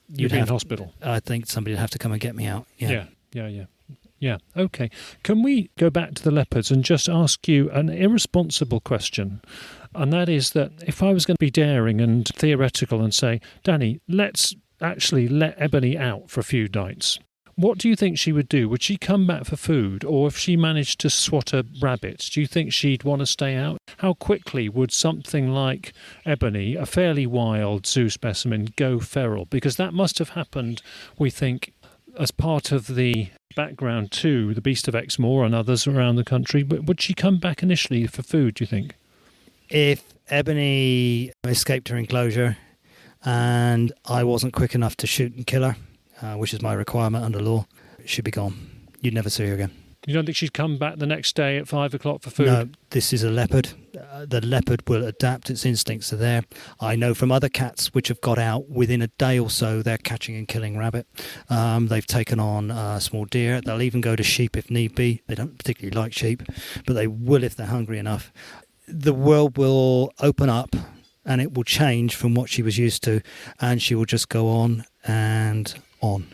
you'd be in hospital. I think somebody would have to come and get me out. Yeah. Yeah, okay. Can we go back to the leopards and just ask you an irresponsible question? And that is that if I was going to be daring and theoretical and say, Danny, let's actually let Ebony out for a few nights, what do you think she would do? Would she come back for food? Or if she managed to swat a rabbit, do you think she'd want to stay out? How quickly would something like Ebony, a fairly wild zoo specimen, go feral? Because that must have happened, we think, as part of the background to the Beast of Exmoor and others around the country. But would she come back initially for food, do you think? If Ebony escaped her enclosure and I wasn't quick enough to shoot and kill her, which is my requirement under law, she'd be gone. You'd never see her again. You don't think she'd come back the next day at 5 o'clock for food? No, this is a leopard. The leopard will adapt. Its instincts are there. I know from other cats which have got out, within a day or so, they're catching and killing rabbit. They've taken on small deer. They'll even go to sheep if need be. They don't particularly like sheep, but they will if they're hungry enough. The world will open up and it will change from what she was used to, and she will just go on and on.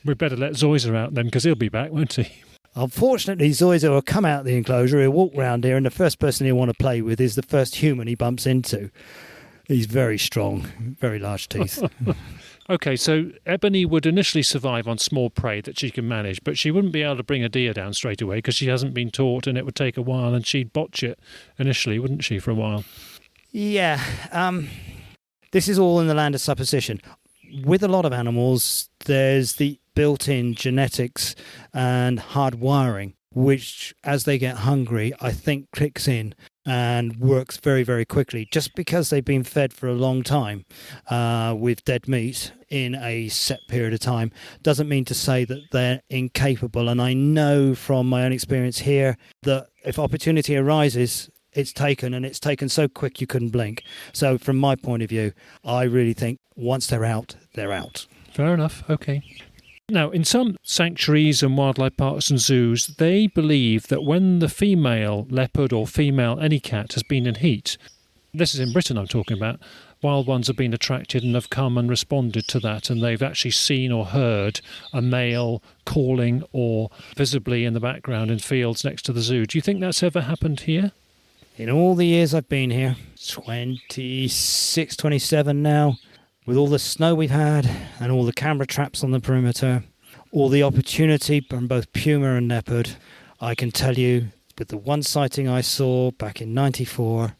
We'd better let Zoyser out then, because he'll be back, won't he? Unfortunately, Zoyser will come out of the enclosure, he'll walk round here, and the first person he'll want to play with is the first human he bumps into. He's very strong, very large teeth. Okay, so Ebony would initially survive on small prey that she can manage, but she wouldn't be able to bring a deer down straight away because she hasn't been taught, and it would take a while, and she'd botch it initially, wouldn't she, for a while? Yeah, this is all in the land of supposition. With a lot of animals, there's the built-in genetics and hard wiring, which, as they get hungry, I think clicks in and works very, very quickly. Just because they've been fed for a long time with dead meat in a set period of time doesn't mean to say that they're incapable. And I know from my own experience here that if opportunity arises, it's taken, and it's taken so quick you couldn't blink. So from my point of view, I really think once they're out, they're out. Fair enough, okay. Now, in some sanctuaries and wildlife parks and zoos, they believe that when the female leopard or female any cat has been in heat, this is in Britain I'm talking about, wild ones have been attracted and have come and responded to that, and they've actually seen or heard a male calling or visibly in the background in fields next to the zoo. Do you think that's ever happened here? In all the years I've been here, 26, 27 now, with all the snow we've had and all the camera traps on the perimeter, all the opportunity from both puma and leopard, I can tell you, with the one sighting I saw back in 94,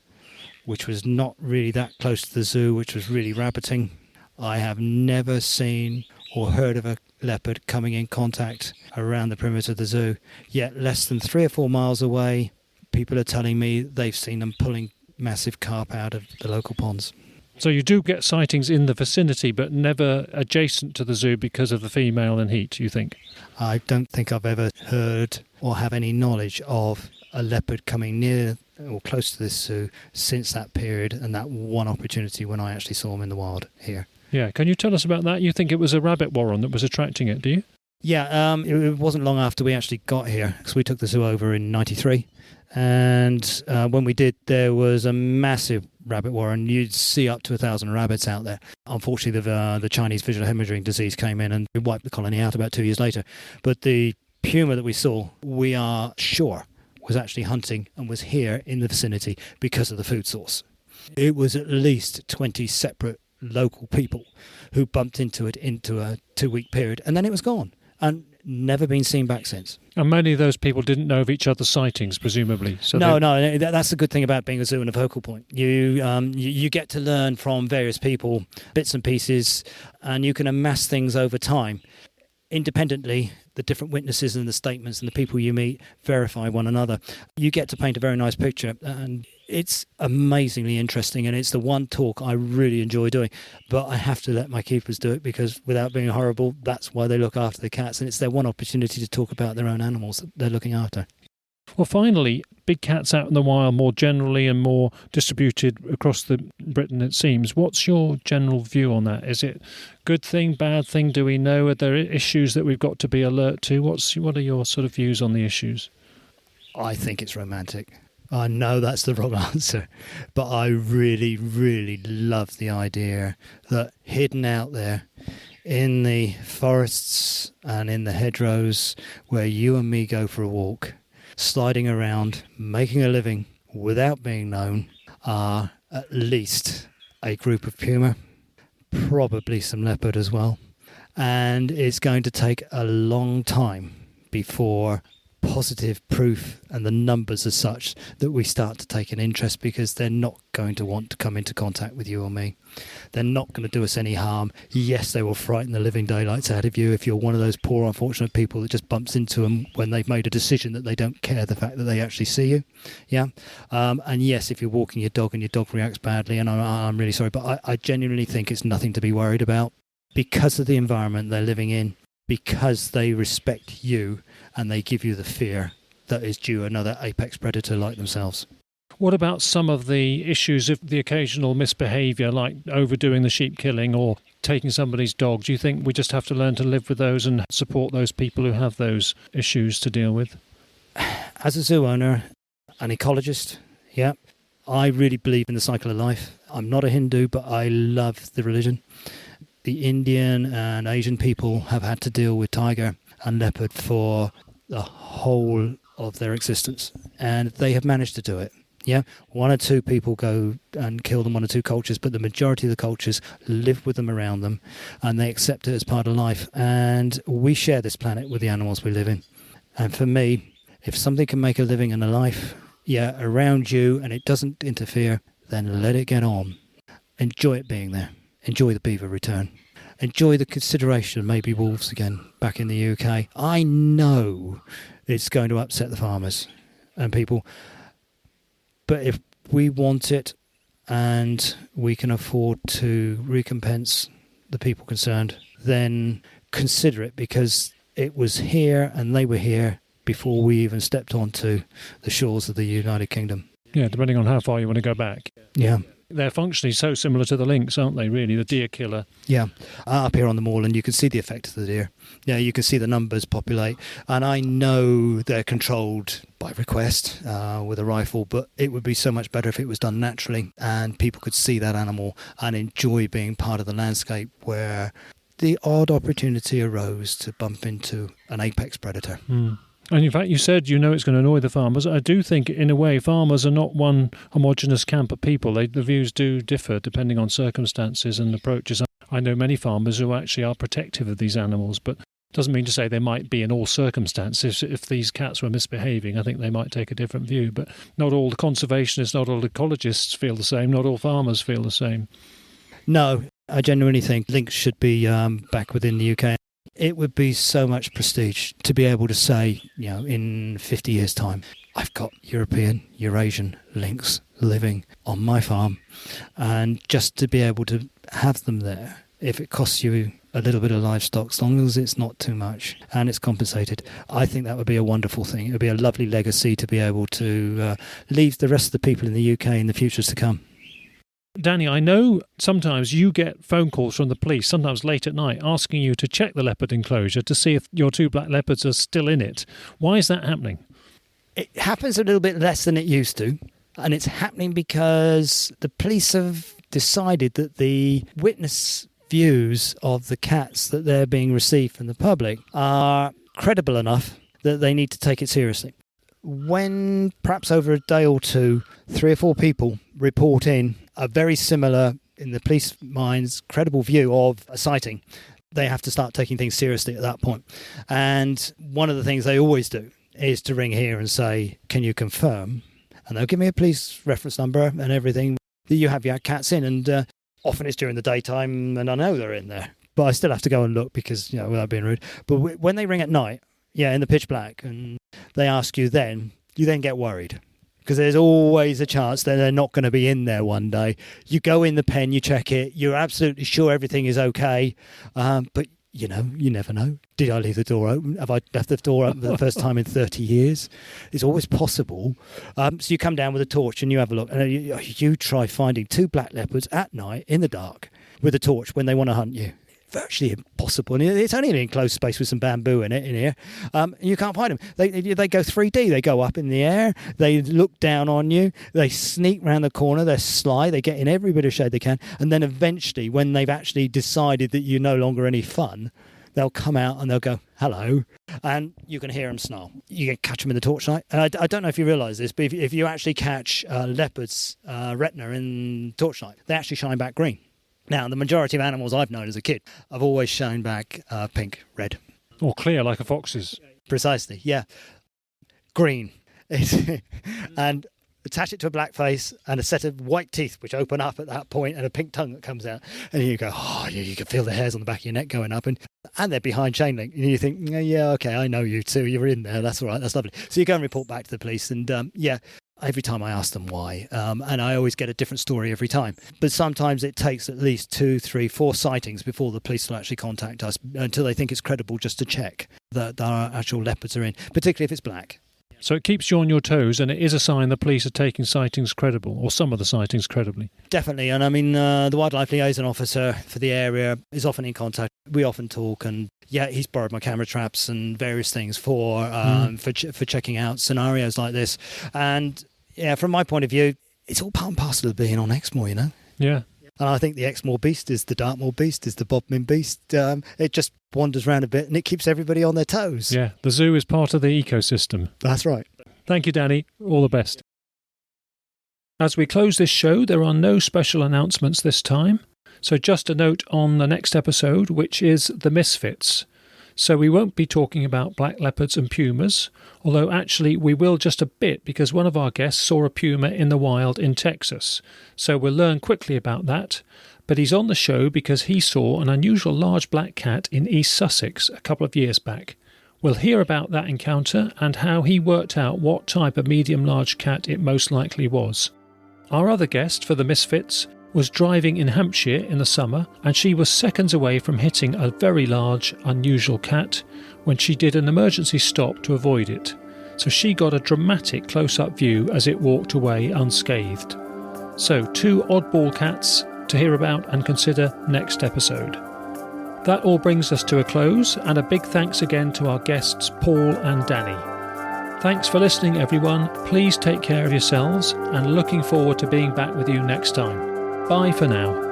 which was not really that close to the zoo, which was really rabbiting, I have never seen or heard of a leopard coming in contact around the perimeter of the zoo. Yet less than 3 or 4 miles away, people are telling me they've seen them pulling massive carp out of the local ponds. So you do get sightings in the vicinity, but never adjacent to the zoo because of the female in heat, you think? I don't think I've ever heard or have any knowledge of a leopard coming near or close to this zoo since that period and that one opportunity when I actually saw them in the wild here. Yeah, can you tell us about that? You think it was a rabbit warren that was attracting it, do you? Yeah, it wasn't long after we actually got here, because we took the zoo over in 93. And when we did, there was a massive rabbit warren. You'd see up to 1,000 rabbits out there. Unfortunately, the Chinese visual hemorrhaging disease came in and we wiped the colony out about 2 years later. But the puma that we saw, we are sure was actually hunting and was here in the vicinity because of the food source. It was at least 20 separate local people who bumped into it into a 2-week period, and then it was gone and never been seen back since. And many of those people didn't know of each other's sightings, presumably. So No, that's the good thing about being a zoo and a focal point. You get to learn from various people, bits and pieces, and you can amass things over time. Independently, the different witnesses and the statements and the people you meet verify one another. You get to paint a very nice picture, and it's amazingly interesting, and it's the one talk I really enjoy doing. But I have to let my keepers do it, because without being horrible, that's why they look after the cats, and it's their one opportunity to talk about their own animals that they're looking after. Well, finally, big cats out in the wild more generally and more distributed across Britain, it seems. What's your general view on that? Is it good thing, bad thing? Do we know? Are there issues that we've got to be alert to? What are your sort of views on the issues? I think it's romantic. I know that's the wrong answer, but I really, really love the idea that hidden out there in the forests and in the hedgerows where you and me go for a walk, sliding around, making a living without being known, are at least a group of puma, probably some leopard as well. And it's going to take a long time before positive proof and the numbers are such that we start to take an interest, because they're not going to want to come into contact with you or me. They're not going to do us any harm. Yes, they will frighten the living daylights out of you if you're one of those poor unfortunate people that just bumps into them when they've made a decision that they don't care the fact that they actually see you. Yeah. And yes, if you're walking your dog and your dog reacts badly, and I'm really sorry, but I genuinely think it's nothing to be worried about because of the environment they're living in, because they respect you and they give you the fear that is due another apex predator like themselves. What about some of the issues of the occasional misbehaviour, like overdoing the sheep killing or taking somebody's dog? Do you think we just have to learn to live with those and support those people who have those issues to deal with? As a zoo owner, an ecologist, yeah, I really believe in the cycle of life. I'm not a Hindu, but I love the religion. The Indian and Asian people have had to deal with tiger and leopard for the whole of their existence, and they have managed to do it. Yeah, one or two people go and kill them, one or two cultures, but the majority of the cultures live with them, around them, and they accept it as part of life. And we share this planet with the animals we live in. And for me, if something can make a living and a life, yeah, around you, and it doesn't interfere, then let it get on. Enjoy it being there. Enjoy the beaver return. Enjoy the consideration of maybe wolves again back in the UK. I know it's going to upset the farmers and people, but if we want it and we can afford to recompense the people concerned, then consider it, because it was here and they were here before we even stepped onto the shores of the United Kingdom. Yeah, depending on how far you want to go back. Yeah. They're functionally so similar to the lynx, aren't they, really, the deer killer? Yeah, up here on the moorland you can see the effect of the deer. Yeah, you can see the numbers populate, and I know they're controlled by request with a rifle, but it would be so much better if it was done naturally and people could see that animal and enjoy being part of the landscape where the odd opportunity arose to bump into an apex predator. Mm. And in fact, you said you know it's going to annoy the farmers. I do think, in a way, farmers are not one homogenous camp of people. The views do differ depending on circumstances and approaches. I know many farmers who actually are protective of these animals, but doesn't mean to say they might be in all circumstances. If these cats were misbehaving, I think they might take a different view. But not all the conservationists, not all ecologists feel the same, not all farmers feel the same. No, I genuinely think lynx should be back within the UK. It would be so much prestige to be able to say, you know, in 50 years' time, I've got European, Eurasian lynx living on my farm. And just to be able to have them there, if it costs you a little bit of livestock, as long as it's not too much and it's compensated, I think that would be a wonderful thing. It would be a lovely legacy to be able to leave the rest of the people in the UK in the futures to come. Danny, I know sometimes you get phone calls from the police, sometimes late at night, asking you to check the leopard enclosure to see if your two black leopards are still in it. Why is that happening? It happens a little bit less than it used to, and it's happening because the police have decided that the witness views of the cats that they're being received from the public are credible enough that they need to take it seriously. When perhaps over a day or two, 3 or 4 people report in a very similar, in the police minds, credible view of a sighting, they have to start taking things seriously at that point. And one of the things they always do is to ring here and say, can you confirm? And they'll give me a police reference number and everything that you have your cats in. And often it's during the daytime and I know they're in there. But I still have to go and look because, you know, without being rude. But when they ring at night, yeah, in the pitch black, and they ask you then, you then get worried. Because there's always a chance that they're not going to be in there one day. You go in the pen, you check it, you're absolutely sure everything is okay. But, you know, you never know. Did I leave the door open? Have I left the door open for the first time in 30 years? It's always possible. So you come down with a torch and you have a look. And you try finding 2 black leopards at night in the dark with a torch when they want to hunt you. virtually impossible. And it's only an enclosed space with some bamboo in here. You can't find them. They go 3D. They go up in the air. They look down on you. They sneak round the corner. They're sly. They get in every bit of shade they can. And then eventually, when they've actually decided that you're no longer any fun, they'll come out and they'll go, hello. And you can hear them snarl. You can catch them in the torchlight. And I don't know if you realise this, but if you actually catch leopards' retina in torchlight, they actually shine back green. Now, the majority of animals I've known as a kid have always shone back pink, red. Or clear like a fox's. Precisely, yeah. Green. And attach it to a black face and a set of white teeth which open up at that point and a pink tongue that comes out. And you go, oh, you can feel the hairs on the back of your neck going up. And they're behind chain link. And you think, yeah, okay, I know you too. You're in there. That's all right. That's lovely. So you go and report back to the police. And every time I ask them why, and I always get a different story every time. But sometimes it takes at least 2, 3, 4 sightings before the police will actually contact us until they think it's credible just to check that our actual leopards are in, particularly if it's black. So it keeps you on your toes, and it is a sign the police are taking sightings credible, or some of the sightings credibly. Definitely, and I mean, the wildlife liaison officer for the area is often in contact. We often talk, and he's borrowed my camera traps and various things for checking out scenarios like this. And from my point of view, it's all part and parcel of being on Exmoor, you know? Yeah. And I think the Exmoor beast is the Dartmoor beast, is the Bodmin beast. It just wanders around a bit and it keeps everybody on their toes. Yeah, the zoo is part of the ecosystem. That's right. Thank you, Danny. All the best. As we close this show, there are no special announcements this time. So just a note on the next episode, which is The Misfits. So we won't be talking about black leopards and pumas, although actually we will just a bit because one of our guests saw a puma in the wild in Texas. So we'll learn quickly about that. But he's on the show because he saw an unusual large black cat in East Sussex a couple of years back. We'll hear about that encounter and how he worked out what type of medium-large cat it most likely was. Our other guest for The Misfits was driving in Hampshire in the summer, and she was seconds away from hitting a very large, unusual cat when she did an emergency stop to avoid it. So she got a dramatic close-up view as it walked away unscathed. So 2 oddball cats to hear about and consider next episode. That all brings us to a close, and a big thanks again to our guests Paul and Danny. Thanks for listening, everyone. Please take care of yourselves, and looking forward to being back with you next time. Bye for now.